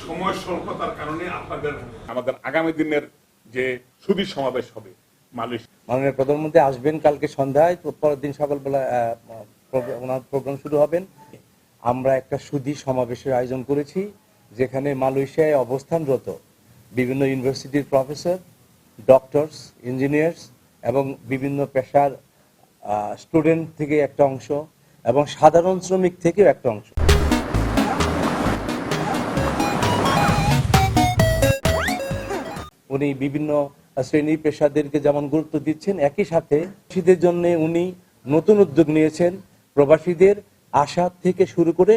সময় স্বল্পতার কারণে আমাদের আগামী দিনের যে সুধী সমাবেশ হবে মালয়েশিয়া। মাননীয় প্রধানমন্ত্রী আসবেন কালকে সন্ধ্যায়, পরের দিন সকালবেলা ওনার প্রোগ্রাম শুরু হবেন। আমরা একটা সুধী সমাবেশের আয়োজন করেছি, যেখানে মালয়েশিয়ায় অবস্থানরত বিভিন্ন ইউনিভার্সিটির প্রফেসর, ডক্টরস, ইঞ্জিনিয়ার্স এবং বিভিন্ন পেশার স্টুডেন্ট থেকে একটা অংশ এবং সাধারণ শ্রমিক থেকেও একটা অংশ। উনি বিভিন্ন শ্রেণী পেশাদেরকে যেমন গুরুত্ব দিচ্ছেন, একই সাথে প্রবাসীদের জন্য উনি নতুন উদ্যোগ নিয়েছেন। প্রবাসীদের আসা থেকে শুরু করে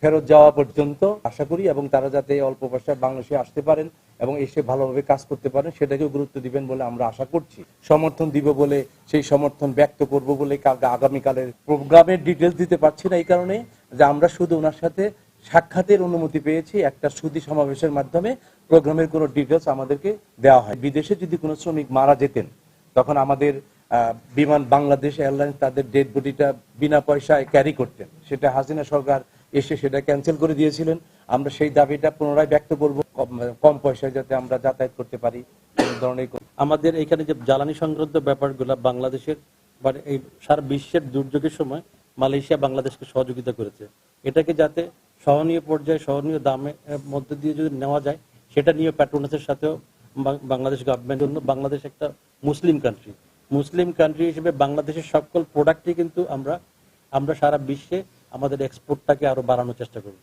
ফেরত যাওয়া পর্যন্ত আশা করি, এবং তারা যাতে অল্প পয়সায় বাংলাদেশে আসতে পারেন এবং এসে ভালোভাবে কাজ করতে পারেন সেটাকেও গুরুত্ব দিবেন বলে আমরা আশা করছি। সমর্থন দিব বলে, সেই সমর্থন ব্যক্ত করব বলে আগামীকালের প্রোগ্রামের ডিটেলস দিতে পারছি না, এই কারণে যে আমরা শুধু ওনার সাথে সাক্ষাতের অনুমতি পেয়েছি একটা সুধী সমাবেশের মাধ্যমে। প্রোগ্রামের কোনো ডিটেলস আমাদেরকে দেওয়া হয়। বিদেশে যদি কোনো শ্রমিক মারা যেতেন, তখন আমাদের বিমান বাংলাদেশ এয়ারলাইন্স তাদের ডেড বডিটা বিনা পয়সায় ক্যারি করতেন। সেটা হাসিনা সরকার এসে সেটা ক্যান্সেল করে দিয়েছিলেন। আমরা সেই দাবিটা পুনরায় ব্যক্ত করব, কম পয়সায় যাতে আমরা যাতায়াত করতে পারি। ধরনের আমাদের এখানে যে জ্বালানি সংক্রান্ত ব্যাপারগুলো বাংলাদেশের মানে এই সারা বিশ্বের দুর্যোগের সময় মালয়েশিয়া বাংলাদেশকে সহযোগিতা করেছে। এটাকে যাতে সহনীয় পর্যায়ে সহনীয় দামের মধ্যে দিয়ে যদি নেওয়া যায়, সেটা নিয়ে প্যাট্রোনাসের সাথেও বাংলাদেশ গভর্নমেন্টের জন্য, বাংলাদেশ একটা মুসলিম কান্ট্রি হিসেবে বাংলাদেশের সকল প্রোডাক্টই কিন্তু আমরা সারা বিশ্বে আমাদের এক্সপোর্টটাকে আরো বাড়ানোর চেষ্টা করি।